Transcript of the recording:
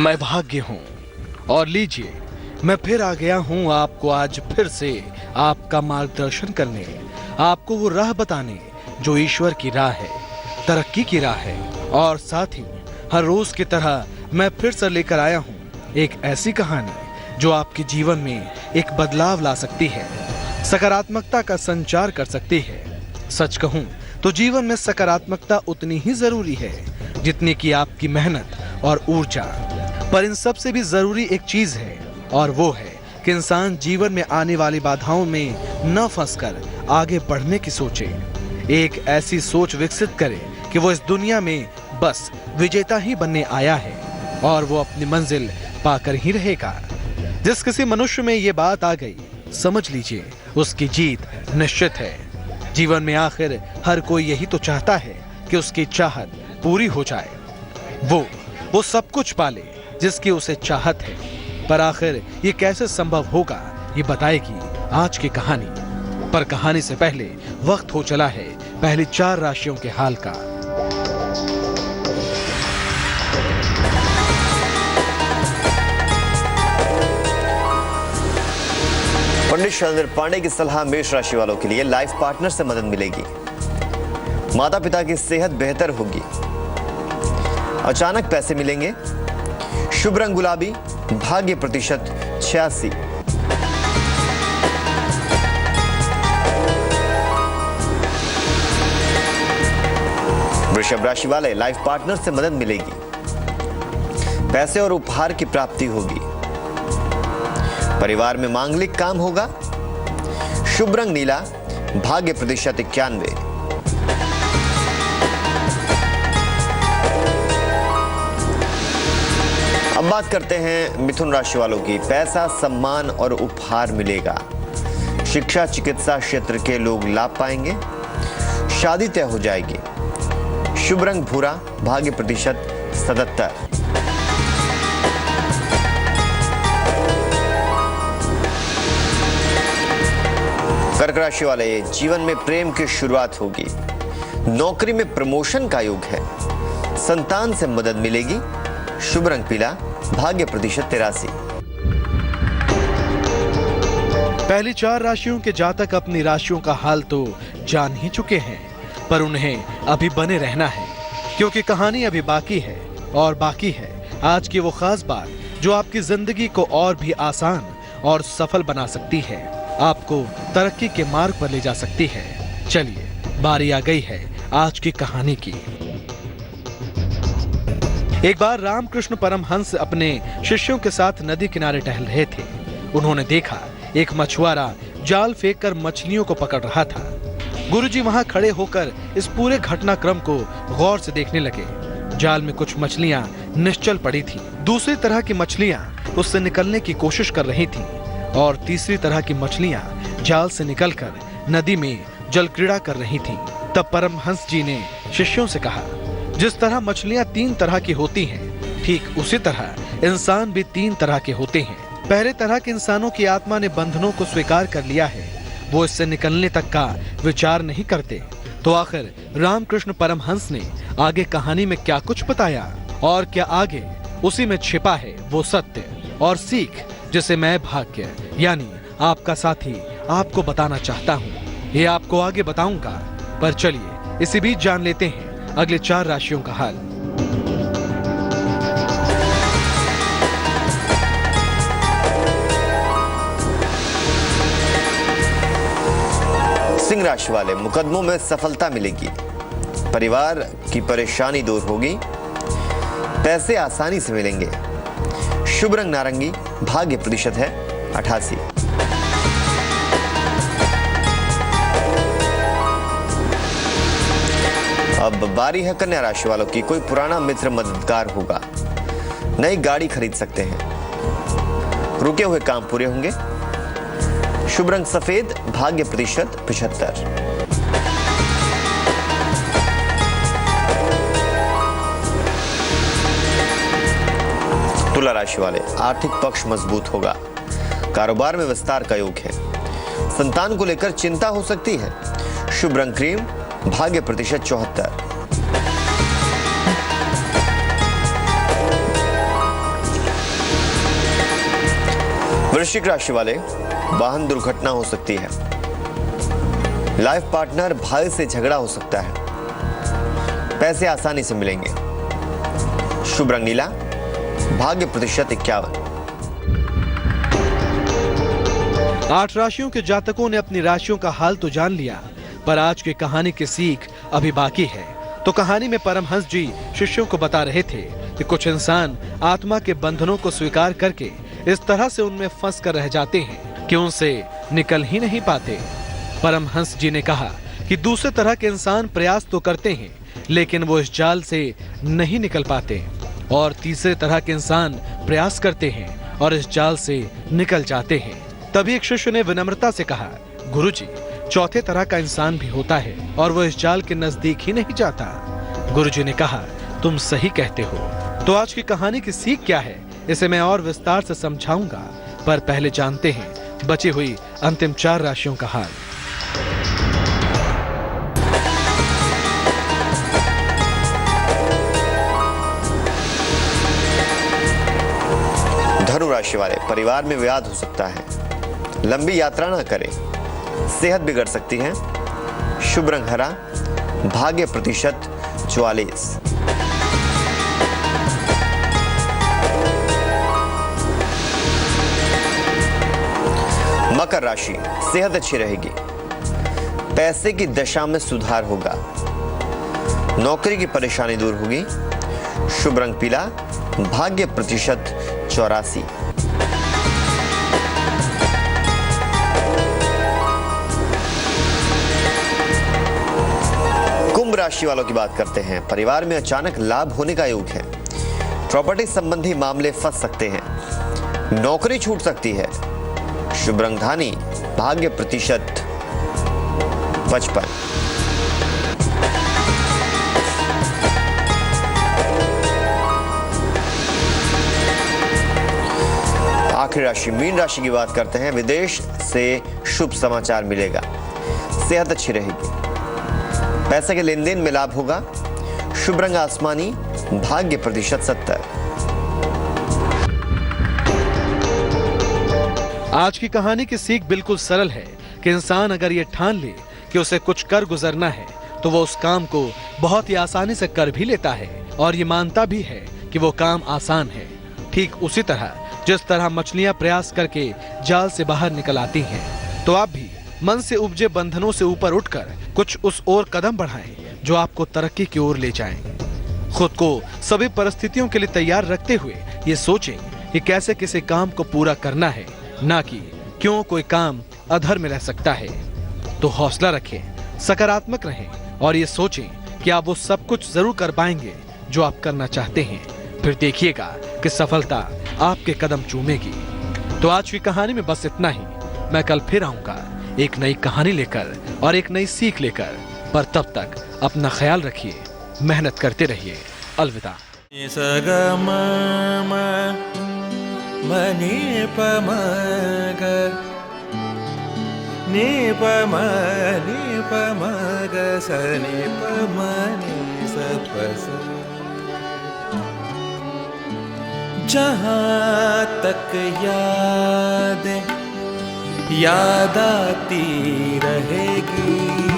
मैं भाग्य हूँ और लीजिए मैं फिर आ गया हूँ आपको आज फिर से आपका मार्गदर्शन करने, आपको वो राह बताने जो ईश्वर की राह है, तरक्की की राह है। और साथ ही हर रोज की तरह मैं फिर से लेकर आया हूँ एक ऐसी कहानी जो आपके जीवन में एक बदलाव ला सकती है, सकारात्मकता का संचार कर सकती है। सच कहूँ तो जीवन में सकारात्मकता उतनी ही जरूरी है जितनी कि आपकी मेहनत और ऊर्जा। पर इन सब से भी जरूरी एक चीज है और वो है कि इंसान जीवन में आने वाली बाधाओं में न फंसकर आगे बढ़ने की सोचे, एक ऐसी सोच विकसित करे कि वो इस दुनिया में बस विजेता ही बनने आया है और वो अपनी मंजिल पाकर ही रहेगा। जिस किसी मनुष्य में ये बात आ गई, समझ लीजिए उसकी जीत निश्चित है। जीवन में आखिर हर कोई यही तो चाहता है कि उसकी चाहत पूरी हो जाए, वो सब कुछ पाले जिसकी उसे चाहत है। पर आखिर ये कैसे संभव होगा, ये बताएगी आज की कहानी। पर कहानी से पहले वक्त हो चला है पहली 4 राशियों के हाल का। पंडित शैलेंद्र पांडे की सलाह मेष राशि वालों के लिए लाइफ पार्टनर से मदद मिलेगी, माता पिता की सेहत बेहतर होगी, अचानक पैसे मिलेंगे, शुभ रंग गुलाबी, भाग्य प्रतिशत 86। वृषभ राशि वाले लाइफ पार्टनर से मदद मिलेगी, पैसे और उपहार की प्राप्ति होगी, परिवार में मांगलिक काम होगा, शुभ रंग नीला, भाग्य प्रतिशत 91। अब बात करते हैं मिथुन राशि वालों की। पैसा, सम्मान और उपहार मिलेगा, शिक्षा चिकित्सा क्षेत्र के लोग लाभ पाएंगे, शादी तय हो जाएगी, शुभ रंग भूरा, भाग्य प्रतिशत 77। कर्क राशि वाले जीवन में प्रेम की शुरुआत होगी, नौकरी में प्रमोशन का योग है, संतान से मदद मिलेगी, शुभ रंग पीला, भाग्य प्रतिशत 83। पहली 4 राशियों के जातक अपनी राशियों का हाल तो जान ही चुके हैं, पर उन्हें अभी बने रहना है क्योंकि कहानी अभी बाकी है। और बाकी है आज की वो खास बात जो आपकी जिंदगी को और भी आसान और सफल बना सकती है, आपको तरक्की के मार्ग पर ले जा सकती है। चलिए बारी आ गई है आज की कहानी की। एक बार रामकृष्ण परमहंस अपने शिष्यों के साथ नदी किनारे टहल रहे थे। उन्होंने देखा एक मछुआरा जाल फेंककर मछलियों को पकड़ रहा था। गुरुजी वहां खड़े होकर इस पूरे घटनाक्रम को गौर से देखने लगे। जाल में कुछ मछलियां निश्चल पड़ी थीं, दूसरी तरह की मछलियां उससे निकलने की कोशिश कर रही थीं और तीसरी तरह की मछलियां जाल से निकलकर नदी में जल क्रीड़ा कर रही थीं। तब परमहंस जी ने शिष्यों से कहा, जिस तरह मछलियां 3 तरह की होती हैं, ठीक उसी तरह इंसान भी 3 तरह के होते हैं। पहले तरह के इंसानों की आत्मा ने बंधनों को स्वीकार कर लिया है, वो इससे निकलने तक का विचार नहीं करते। तो आखिर रामकृष्ण परमहंस ने आगे कहानी में क्या कुछ बताया और क्या आगे उसी में छिपा है वो सत्य और सीख जिसे मैं भाग्य यानी आपका साथी आपको बताना चाहता हूँ, ये आपको आगे बताऊंगा। पर चलिए इसी बीच जान लेते हैं अगले 4 राशियों का हाल। सिंह राशि वाले मुकदमों में सफलता मिलेगी, परिवार की परेशानी दूर होगी, पैसे आसानी से मिलेंगे, शुभ रंग नारंगी, भाग्य प्रतिशत है 88। अब बारी है कन्या राशि वालों की। कोई पुराना मित्र मददगार होगा, नई गाड़ी खरीद सकते हैं, रुके हुए काम पूरे होंगे, शुभ रंग सफेद, भाग्य प्रतिशत 75। तुला राशि वाले आर्थिक पक्ष मजबूत होगा, कारोबार में विस्तार का योग है, संतान को लेकर चिंता हो सकती है, शुभ रंग क्रीम, भाग्य प्रतिशत 74। वृश्चिक राशि वाले, वाहन दुर्घटना हो सकती है। लाइफ पार्टनर भाई से झगड़ा हो सकता है। पैसे आसानी से मिलेंगे। शुभ रंग नीला, भाग्य प्रतिशत 51। 8 राशियों के जातकों ने अपनी राशियों का हाल तो जान लिया, पर आज की कहानी की सीख अभी बाकी है। तो कहानी में परमहंस जी शिष्यों को बता रहे थे कि कुछ इंसान आत्मा के बंधनों को स्वीकार करके इस तरह से उनमें फंस कर रह जाते हैं कि उनसे निकल ही नहीं पाते। परमहंस जी ने कहा कि दूसरे तरह के इंसान प्रयास तो करते हैं, लेकिन वो इस जाल से नहीं निकल पाते, और तीसरे तरह के इंसान प्रयास करते हैं और इस जाल से निकल जाते हैं। तभी एक शिष्य ने विनम्रता से कहा, गुरुजी, चौथे तरह का इंसान भी होता है और वो इस जाल के नजदीक ही नहीं जाता। गुरुजी ने कहा, तुम सही कहते हो। तो आज की कहानी की सीख क्या है, इसे मैं और विस्तार से समझाऊंगा, पर पहले जानते हैं बची हुई अंतिम 4 राशियों का हाल। धनु राशि वाले, परिवार में विवाद हो सकता है। लंबी यात्रा ना करें, सेहत बिगड़ सकती है। शुभ रंग हरा, भाग्य प्रतिशत 44। मकर राशि, सेहत अच्छी रहेगी। पैसे की दशा में सुधार होगा। नौकरी की परेशानी दूर होगी। शुभ रंग पीला, भाग्य प्रतिशत 84। कुंभ राशि वालों की बात करते हैं। परिवार में अचानक लाभ होने का योग है। प्रॉपर्टी संबंधी मामले फंस सकते हैं। नौकरी छूट सकती है। शुभ रंग धानी, भाग्य प्रतिशत 55। आखिरी राशि मीन राशि की बात करते हैं। विदेश से शुभ समाचार मिलेगा। सेहत अच्छी रहेगी। पैसे के लेन देन में लाभ होगा। शुभ रंग आसमानी, भाग्य प्रतिशत 70। आज की कहानी की सीख बिल्कुल सरल है कि इंसान अगर ये ठान ले कि उसे कुछ कर गुजरना है, तो वो उस काम को बहुत ही आसानी से कर भी लेता है और ये मानता भी है कि वो काम आसान है। ठीक उसी तरह जिस तरह मछलियां प्रयास करके जाल से बाहर निकल आती हैं, तो आप भी मन से उपजे बंधनों से ऊपर उठकर कुछ उस ओर कदम बढ़ाएं जो आपको तरक्की की ओर ले जाएं। खुद को सभी परिस्थितियों के लिए तैयार रखते हुए ये सोचें कि कैसे किसी काम को पूरा करना है, ना कि क्यों कोई काम अधर में रह सकता है। तो हौसला रखें, सकारात्मक रहें और ये सोचें कि आप वो सब कुछ जरूर कर पाएंगे जो आप करना चाहते हैं। फिर देखिएगा कि सफलता आपके कदम चूमेगी। तो आज की कहानी में बस इतना ही। मैं कल फिर आऊंगा एक नई कहानी लेकर और एक नई सीख लेकर, पर तब तक अपना ख्याल रखिए, मेहनत करते रहिए। अलविदा। जहाँ तक याद आती रहेगी।